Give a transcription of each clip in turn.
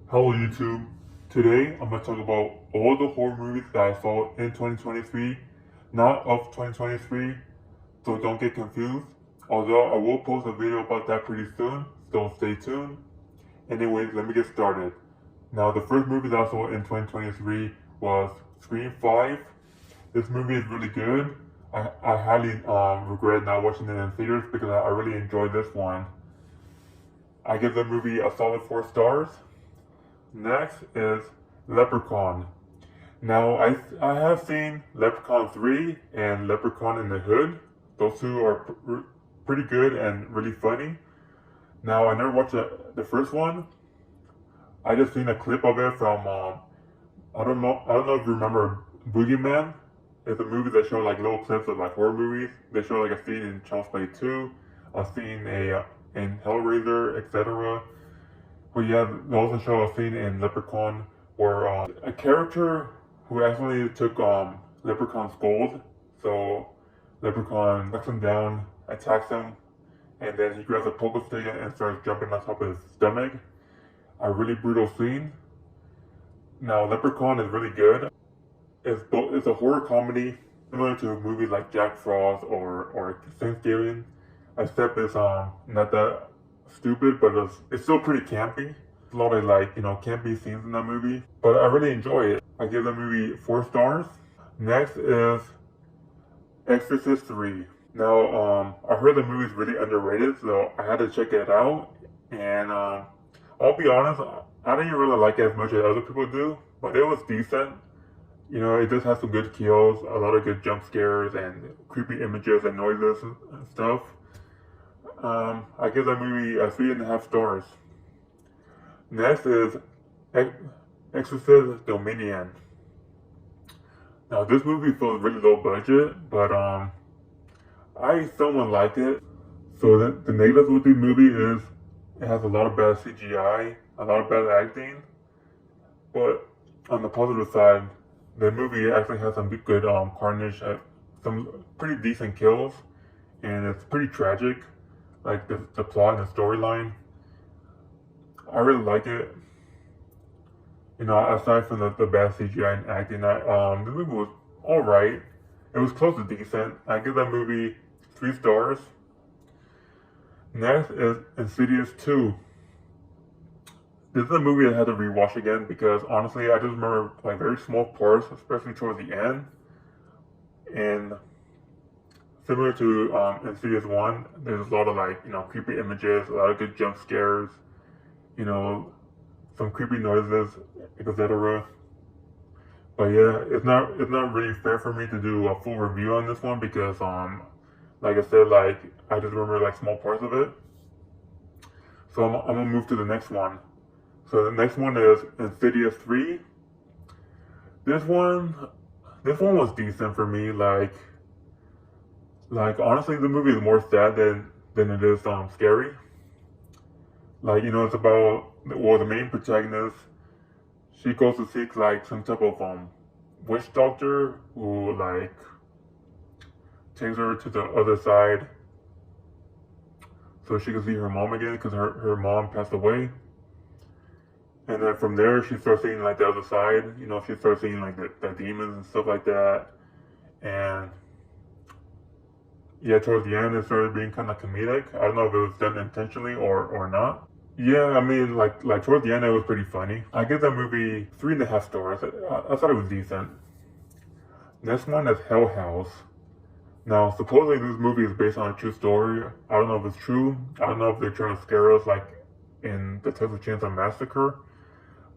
Hello YouTube. Today I'm going to talk about all the horror movies that I saw in 2023, not of 2023, so don't get confused. Although I will post a video about that pretty soon, so stay tuned. Anyways, let me get started. Now the first movie that I saw in 2023 was Scream 5. This movie is really good. I highly regret not watching it in theaters because I really enjoyed this one. I give the movie a solid 4 stars. Next is Leprechaun. Now, I have seen Leprechaun 3 and Leprechaun in the Hood. Those two are pretty good and really funny. Now, I never watched the first one. I just seen a clip of it from, I don't know if you remember Boogeyman. It's a movie that show like little clips of like horror movies. They show like a scene in Child's Play 2, a scene in Hellraiser, etc. But yeah, they also show a scene in Leprechaun where a character who accidentally took Leprechaun's gold. So Leprechaun knocks him down, attacks him, and then he grabs a pogo stick and starts jumping on top of his stomach. A really brutal scene. Now Leprechaun is really good. It's a horror comedy similar to a movie like Jack Frost or Thanksgiving, except it's not that stupid, but it's still pretty campy. A lot of like campy scenes in that movie, but I really enjoy it. I give the movie 4 stars. Next is Exorcist 3. Now I heard the movie is really underrated, so I had to check it out. And I'll be honest, I didn't really like it as much as other people do, but it was decent. It just has some good kills, a lot of good jump scares and creepy images and noises and stuff. I give that movie a 3.5 stars. Next is Exorcist Dominion. Now this movie feels really low budget, but I somewhat like it. So the negatives with the movie is it has a lot of bad CGI, a lot of bad acting, but on the positive side, the movie actually has some good carnage, some pretty decent kills, and it's pretty tragic, like the plot and the storyline. I really like it. Aside from the bad CGI and acting, the movie was alright. It was close to decent. I give that movie 3 stars. Next is Insidious 2. This is a movie I had to rewatch again because honestly, I just remember like very small parts, especially towards the end. And similar to Insidious 1, there's a lot of like creepy images, a lot of good jump scares, some creepy noises, etc. But yeah, it's not really fair for me to do a full review on this one because like I said, like I just remember like small parts of it. So I'm gonna move to the next one. So the next one is Insidious 3. This one was decent for me. Like honestly, the movie is more sad than it is scary. Like it's about the main protagonist. She goes to seek like some type of witch doctor who like takes her to the other side so she can see her mom again because her mom passed away. And then from there, she starts seeing like the other side. She starts seeing like the demons and stuff like that. And yeah, towards the end, it started being kind of comedic. I don't know if it was done intentionally or not. Yeah, I mean, like towards the end, it was pretty funny. I give that movie 3.5 stars. I thought it was decent. Next one is Hell House. Now, supposedly this movie is based on a true story. I don't know if it's true. I don't know if they're trying to scare us like in the Texas Chainsaw Massacre.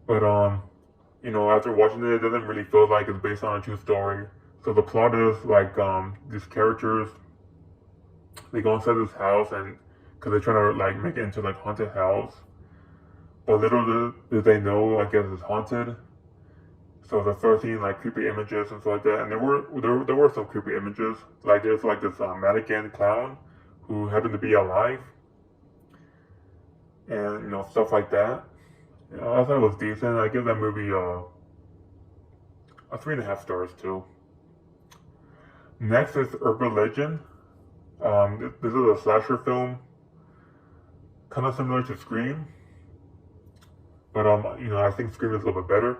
But after watching it, it doesn't really feel like it's based on a true story. So the plot is like these characters, they go inside this house and because they're trying to like make it into like haunted house. But little did they know, I guess it's haunted. So they start seeing like creepy images and stuff like that. And there were some creepy images. Like there's like this mannequin clown who happened to be alive, and stuff like that. I thought it was decent. I give that movie a 3.5 stars too. Next is Urban Legend. This is a slasher film, kind of similar to Scream. but I think Scream is a little bit better.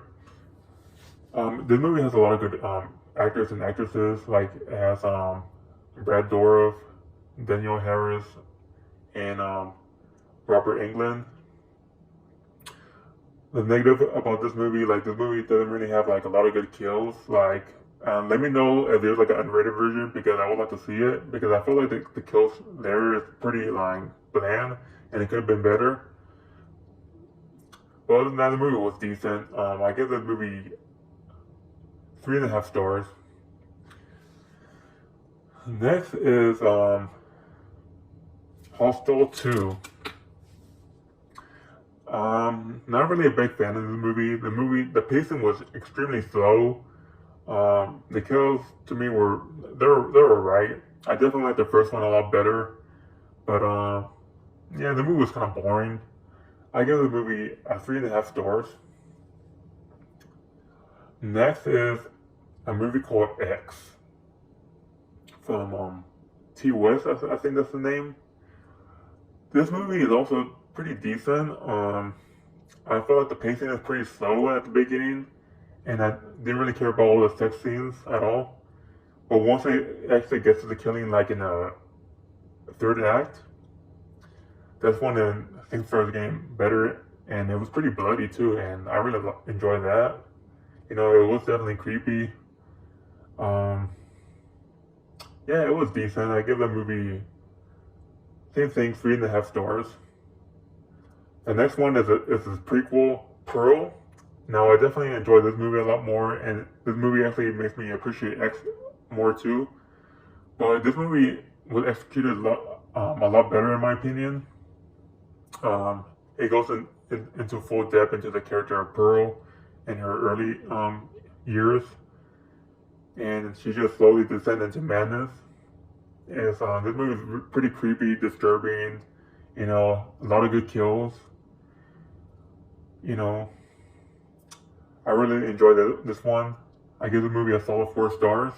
This movie has a lot of good actors and actresses, like it has Brad Dourif, Danielle Harris, and Robert Englund. The negative about this movie, like this movie doesn't really have like a lot of good kills. Like, let me know if there's like an unrated version because I would like to see it because I feel like the kills there is pretty like bland and it could have been better. But other than that, the movie was decent. I give the movie 3.5 stars. Next is Hostel 2. Not really a big fan of the movie. The pacing was extremely slow. The kills to me they were right. I definitely like the first one a lot better, but yeah, the movie was kind of boring. I give the movie a 3.5 stars. Next is a movie called X from T West. I think that's the name. This movie is also pretty decent. I feel like the pacing is pretty slow at the beginning, and I didn't really care about all the sex scenes at all. But once it actually gets to the killing, like in the third act, that's when things started getting better, and it was pretty bloody too, and I really enjoyed that. It was definitely creepy. Um, yeah, it was decent. I give the movie same thing, 3.5 stars. The next one is his prequel, Pearl. Now, I definitely enjoy this movie a lot more, and this movie actually makes me appreciate X more too. But this movie was executed a lot better in my opinion. It goes into full depth into the character of Pearl in her early years, and she just slowly descends into madness. This movie is pretty creepy, disturbing. A lot of good kills. You know, I really enjoyed this one. I give the movie a solid 4 stars.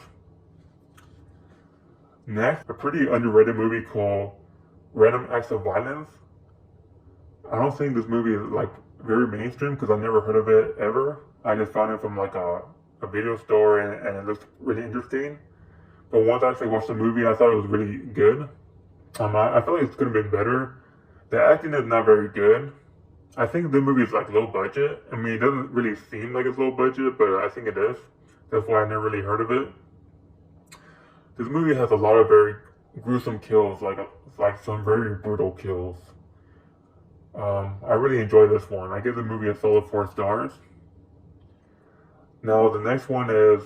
Next, a pretty underrated movie called Random Acts of Violence. I don't think this movie is like very mainstream because I never heard of it ever. I just found it from like a video store and it looked really interesting. But once I actually watched the movie, I thought it was really good. I feel like it could have been better. The acting is not very good. I think the movie is like low budget. I mean, it doesn't really seem like it's low budget, but I think it is. That's why I never really heard of it. This movie has a lot of very gruesome kills, like some very brutal kills. I really enjoy this one. I give the movie a solid 4 stars. Now the next one is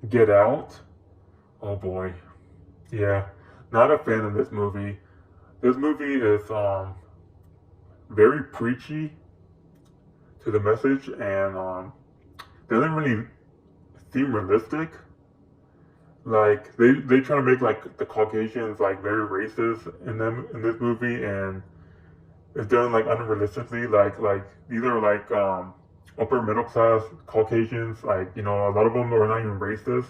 Get Out. Oh boy, yeah, not a fan of this movie. This movie is very preachy to the message and doesn't really seem realistic. Like they try to make like the Caucasians like very racist in this movie, and it's done like unrealistically. Like these are like upper middle class Caucasians. Like a lot of them are not even racist.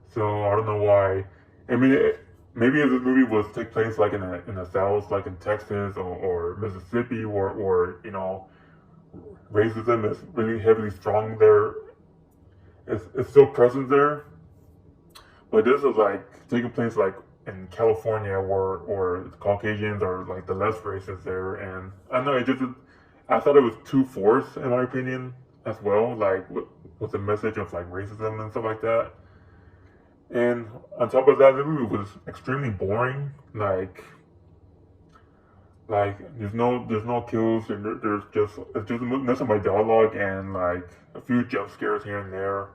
So I don't know why. I mean, maybe if this movie was take place like in the South, like in Texas or Mississippi, or racism is really heavily strong there. It's still present there, but this is like taking place like in California where Caucasians are like the less racist there, and I don't know I thought it was too forced in my opinion as well, like with the message of like racism and stuff like that. And on top of that, the movie was extremely boring. Like there's no kills, and it's just nothing but dialogue and like a few jump scares here and there.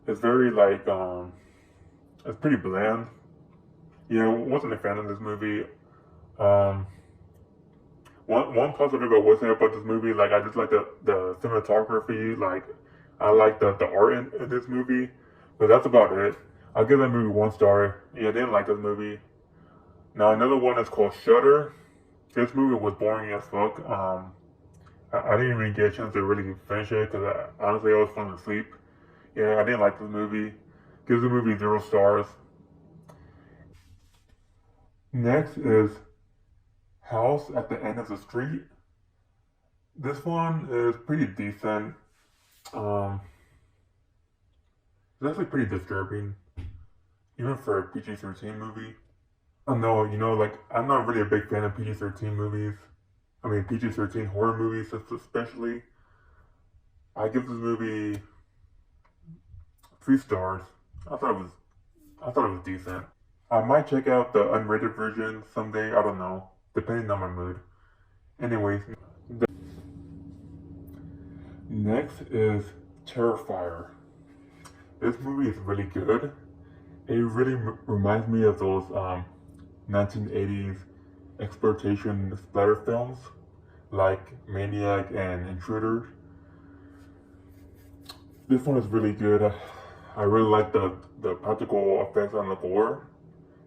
It's very like it's pretty bland. Wasn't a fan of this movie. Um, one positive I would say about this movie, like I just like the cinematography, like I like the art in this movie, but that's about it. I'll give that movie 1 star. Yeah, I didn't like this movie. Now another one is called Shutter. This movie was boring as fuck. I didn't even get a chance to really finish it because honestly I was falling asleep. Yeah, I didn't like this movie. Gives the movie 0 stars. Next is House at the End of the Street. This one is pretty decent. Um, it's actually pretty disturbing, even for a PG-13 movie. I don't know, like I'm not really a big fan of PG-13 movies. I mean PG-13 horror movies, especially. I give this movie 3 stars. I thought it was, I thought it was decent. I might check out the unrated version someday. I don't know, depending on my mood. Anyways, next is Terrifier. This movie is really good. It really reminds me of those 1980s exploitation splatter films like Maniac and Intruder. This one is really good. I really like the practical effects on the gore.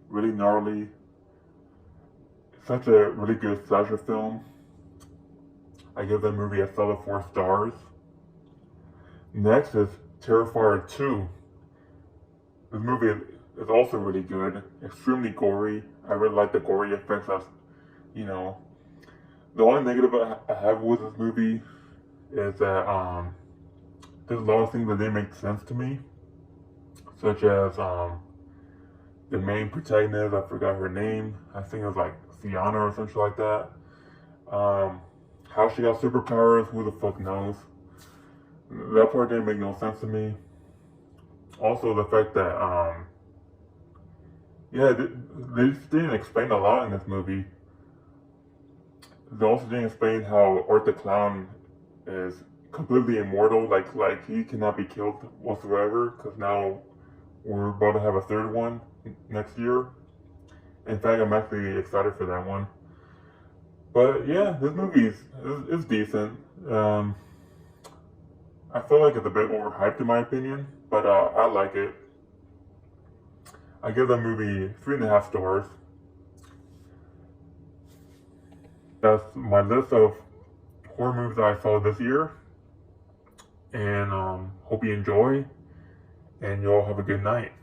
Really gnarly. Such a really good slasher film. I give that movie a solid 4 stars. Next is Terrifier 2. This movie is also really good. Extremely gory. I really like the gory effects. You know, the only negative I have with this movie is that there's a lot of things that didn't make sense to me, such as the main protagonist. I forgot her name. I think it was like Fiona or something like that. How she got superpowers, who the fuck knows? That part didn't make no sense to me. Also, the fact that yeah, they just didn't explain a lot in this movie. They also didn't explain how Art the Clown is completely immortal, like he cannot be killed whatsoever. Because now we're about to have a third one next year. In fact, I'm actually excited for that one. But yeah, this movie is decent. I feel like it's a bit overhyped in my opinion, but I like it. I give that movie 3.5 stars. That's my list of horror movies that I saw this year. And hope you enjoy, and you all have a good night.